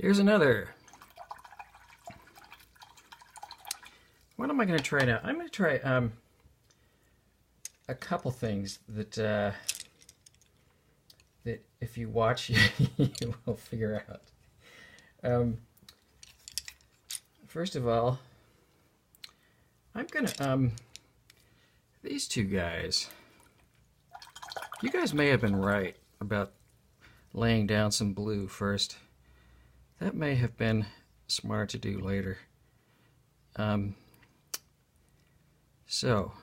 Here's another. What am I going to try now? I'm going to try a couple things that that if you watch, you will figure out. First of all, I'm going to, these two guys, you guys may have been right about laying down some blue first. That may have been smart to do later. So,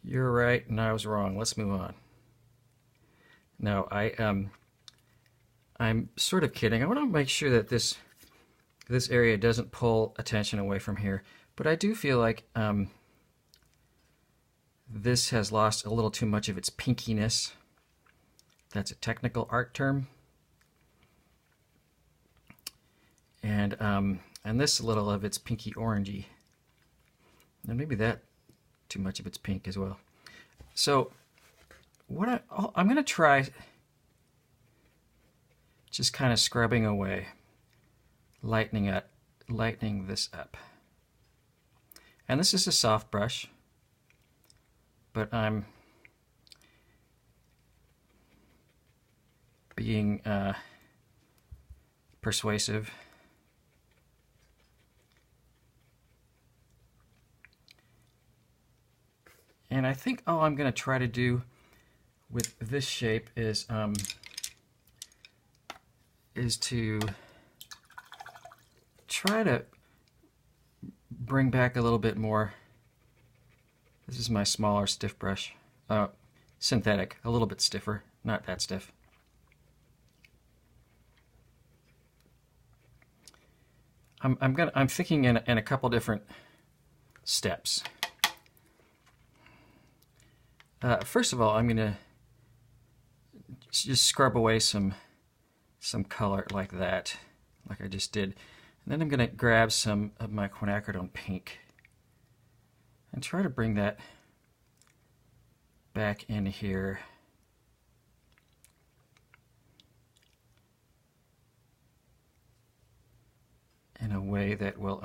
you're right and I was wrong. Let's move on. Now, I'm sort of kidding. I want to make sure that this area doesn't pull attention away from here, but I do feel like this has lost a little too much of its pinkiness. That's a technical art term. And this a little of its pinky orangey. And maybe that too much of its pink as well. So what I'm going to try just kind of scrubbing away, lightening this up. And this is a soft brush, but I'm being persuasive. And I think all I'm going to try to do with this shape is to try to bring back a little bit more. This is my smaller stiff brush, synthetic, a little bit stiffer, not that stiff. I'm thinking in a couple different steps. First of all, I'm going to just scrub away some color like that, like I just did. And then I'm going to grab some of my quinacridone pink and try to bring that back in here. In a way that will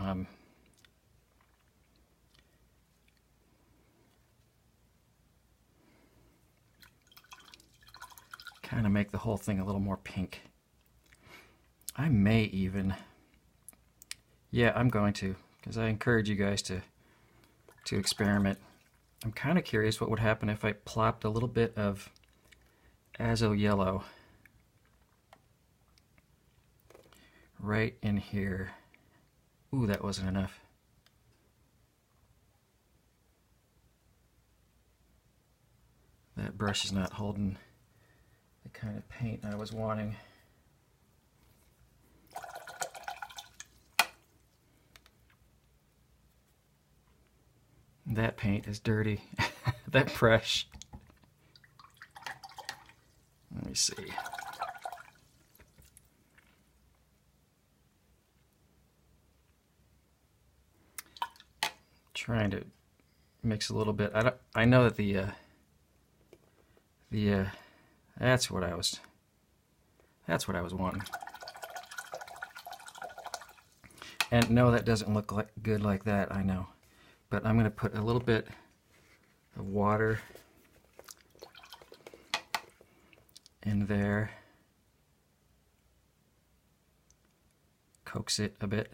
kind of make the whole thing a little more pink. I may even, yeah, I'm going to, because I encourage you guys to experiment. I'm kind of curious what would happen if I plopped a little bit of azo yellow right in here. Ooh, that wasn't enough. That brush is not holding the kind of paint I was wanting. That paint is dirty. That brush. Let me see. Trying to mix a little bit. I know that that's what I was wanting. And no, that doesn't look good like that, I know. But I'm going to put a little bit of water in there. Coax it a bit.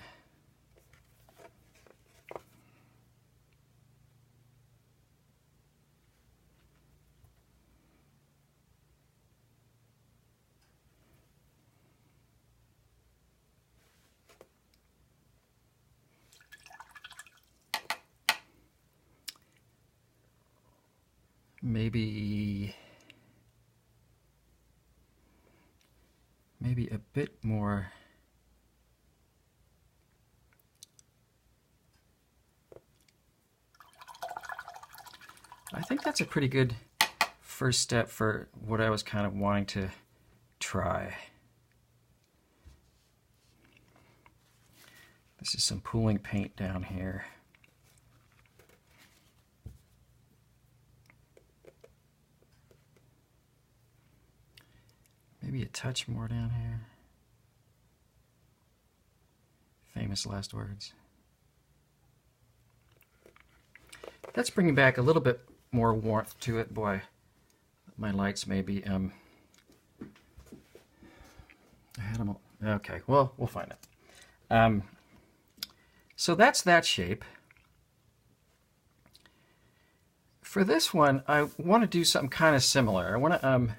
Maybe a bit more. I think that's a pretty good first step for what I was kind of wanting to try. This is some pooling paint down here. Maybe a touch more down here. famous last words. That's bringing back a little bit more warmth to it. Boy, my lights may be, I had them all. Okay, well, we'll find it. So that's that shape. For this one, I want to do something kind of similar. I want to, I'm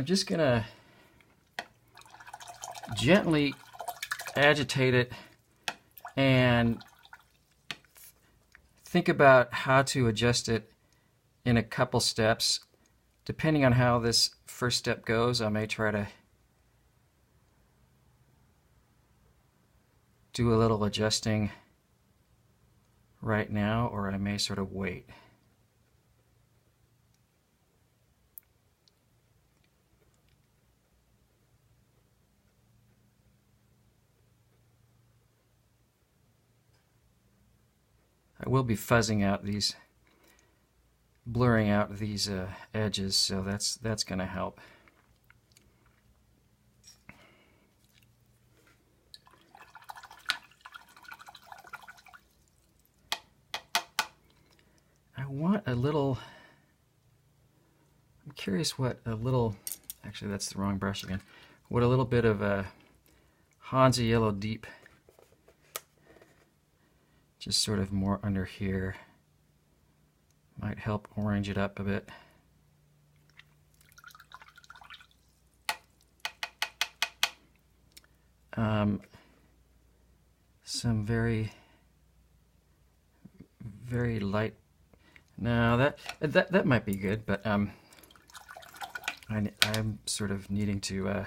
just going to gently agitate it and think about how to adjust it in a couple steps. Depending on how this first step goes, I may try to do a little adjusting right now, or I may sort of wait. I will be fuzzing out these, blurring out these edges, so that's going to help. I want a little, I'm curious what a little, actually that's the wrong brush again, what a little bit of a Hansa Yellow Deep, just sort of more under here, might help orange it up a bit. Some very light. No, that might be good, but I'm sort of needing to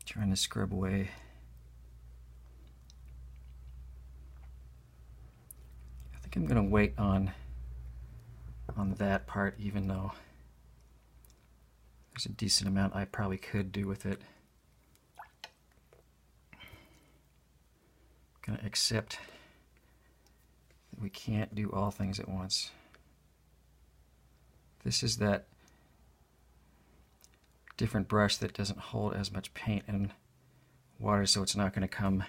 trying to scrub away. I think I'm going to wait on that part, even though there's a decent amount I probably could do with it. I'm going to accept that we can't do all things at once. This is that different brush that doesn't hold as much paint and water, so it's not going to come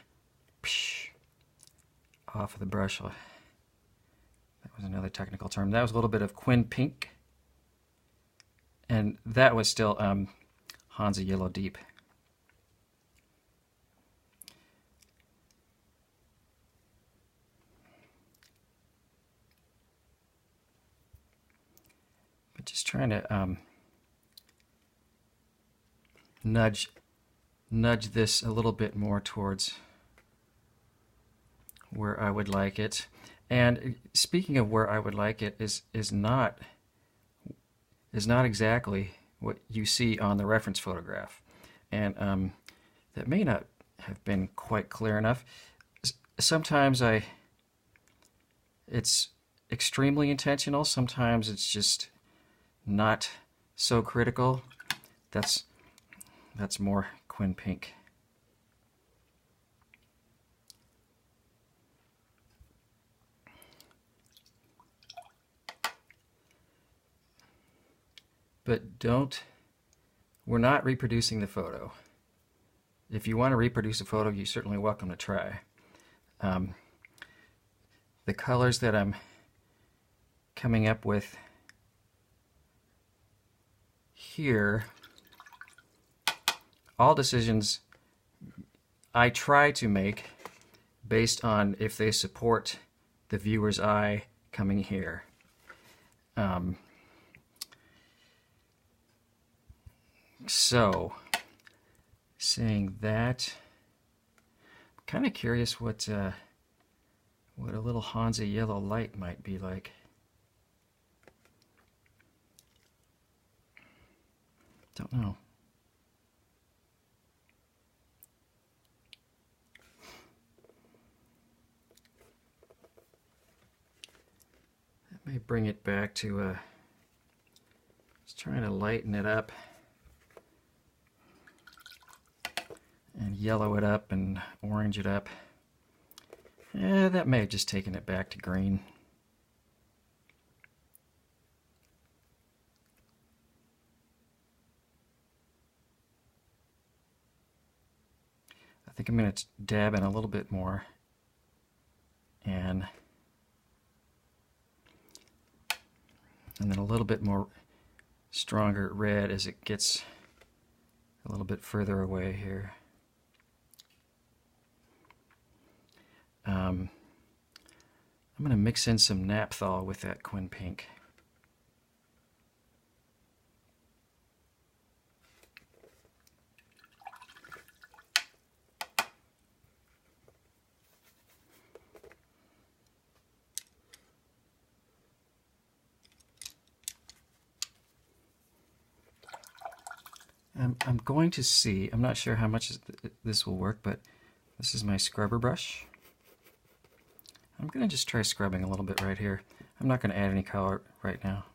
off of the brush. That was another technical term. That was a little bit of Quin Pink, and that was still Hansa Yellow Deep. But just trying to nudge this a little bit more towards where I would like it. And speaking of where I would like it, is not exactly what you see on the reference photograph, and that may not have been quite clear enough. Sometimes it's extremely intentional. Sometimes it's just not so critical. That's more Quin Pink. But we're not reproducing the photo. If you want to reproduce a photo, you're certainly welcome to try. The colors that I'm coming up with here, all decisions I try to make based on if they support the viewer's eye coming here. So, saying that, I'm kind of curious what a little Hansa Yellow light might be like. Don't know. That may bring it back to just trying to lighten it up and yellow it up and orange it up. Yeah, that may have just taken it back to green. think I'm going to dab in a little bit more, and then a little bit more stronger red as it gets a little bit further away here. I'm going to mix in some naphthol with that Quin pink. I'm going to see, I'm not sure how much this will work, but this is my scrubber brush. I'm going to just try scrubbing a little bit right here. I'm not going to add any color right now.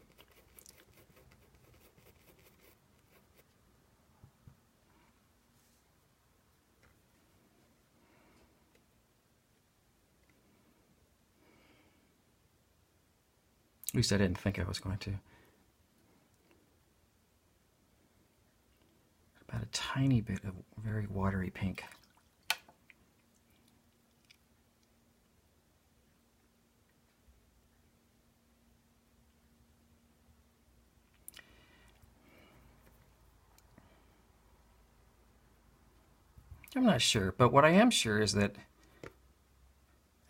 At least I didn't think I was going to. About a tiny bit of very watery pink. I'm not sure, but what I am sure is that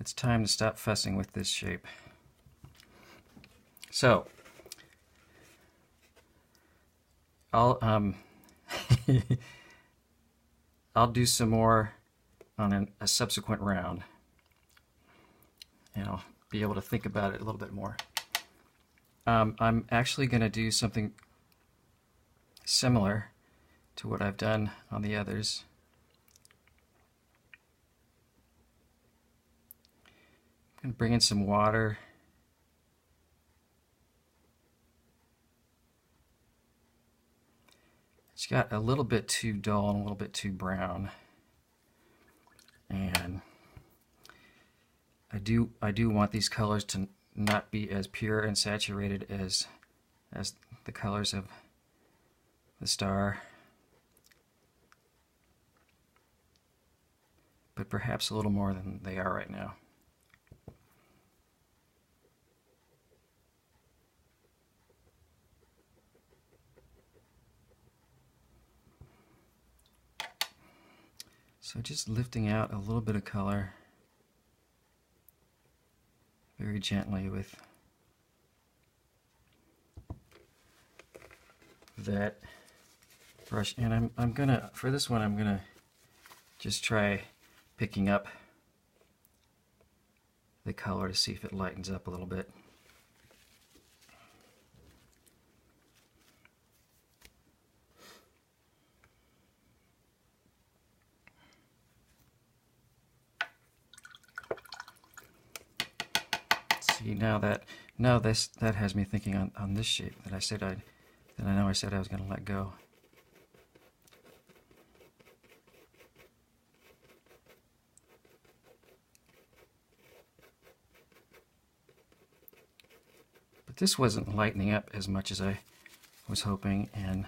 it's time to stop fussing with this shape. So, I'll do some more on a subsequent round, and I'll be able to think about it a little bit more. I'm actually going to do something similar to what I've done on the others. I'm going to bring in some water. It's got a little bit too dull and a little bit too brown, and I do want these colors to not be as pure and saturated as the colors of the star, but perhaps a little more than they are right now. So just lifting out a little bit of color very gently with that brush. And I'm gonna, for this one, I'm gonna just try picking up the color to see if it lightens up a little bit. See, now that has me thinking on this shape that I said I was going to let go. But this wasn't lightening up as much as I was hoping, and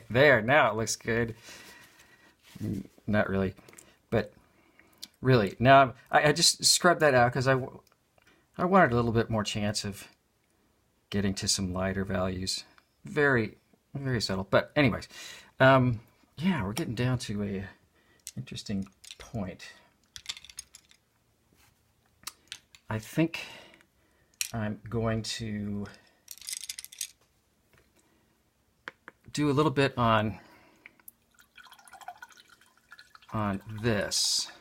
there, now it looks good. Not really, but really, now I just scrubbed that out because I wanted a little bit more chance of getting to some lighter values. Very, very subtle. But anyways, yeah, we're getting down to a interesting point. I think I'm going to do a little bit on this.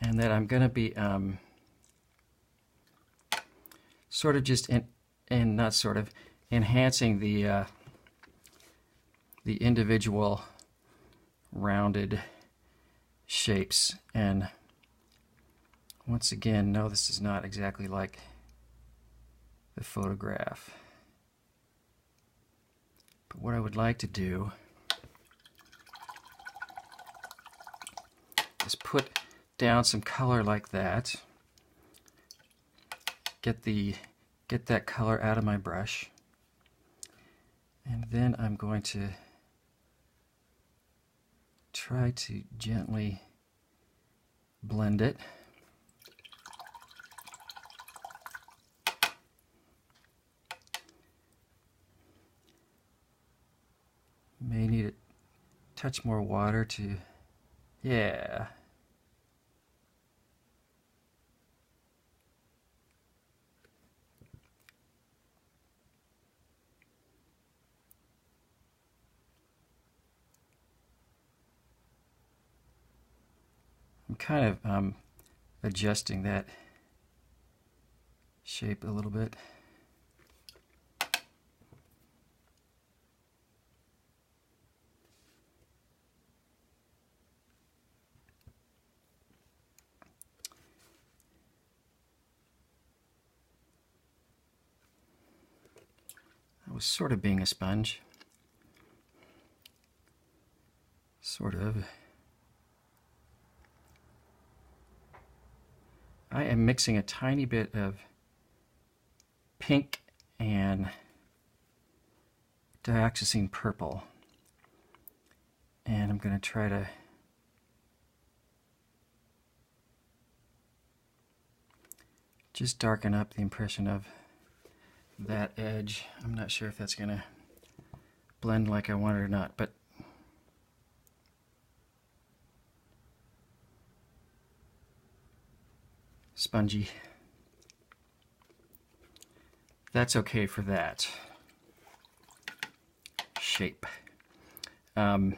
And that I'm going to be sort of just not sort of enhancing the individual rounded shapes. And once again, no, this is not exactly like the photograph. But what I would like to do is put down some color like that. Get that color out of my brush, and then I'm going to try to gently blend it. May need a touch more water to, yeah. I'm kind of adjusting that shape a little bit. I was sort of being a sponge. Sort of. I am mixing a tiny bit of pink and dioxazine purple. And I'm going to try to just darken up the impression of that edge. I'm not sure if that's going to blend like I want it or not, but spongy. That's okay for that shape. I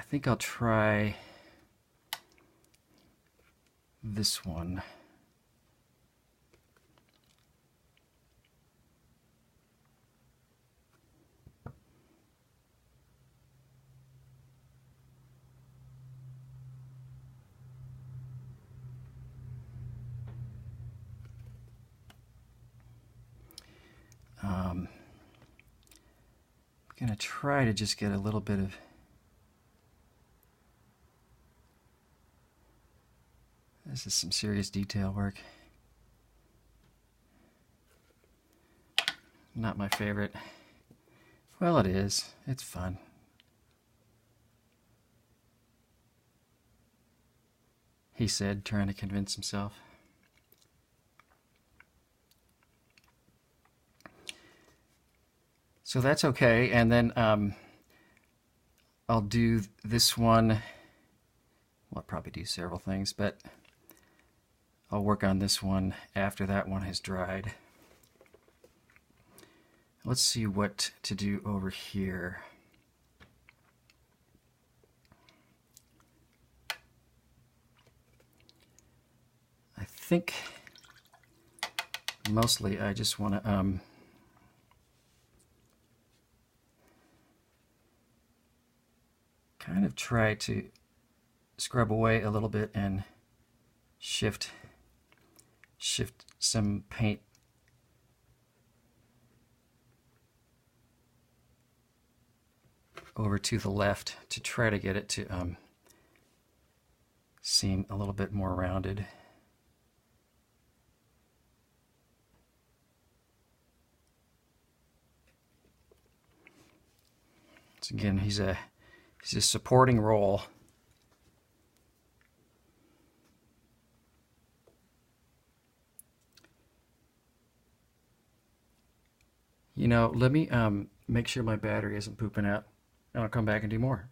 think I'll try this one. I'm going to try to just get a little bit of this is some serious detail work. Not my favorite. Well, it is. It's fun. He said, trying to convince himself. So that's okay, and then I'll do this one. Well, I'll probably do several things, but I'll work on this one after that one has dried. Let's see what to do over here. I think mostly I just want to kind of try to scrub away a little bit and shift some paint over to the left to try to get it to seem a little bit more rounded. So again, he's a supporting role. You know, let me make sure my battery isn't pooping out, and I'll come back and do more.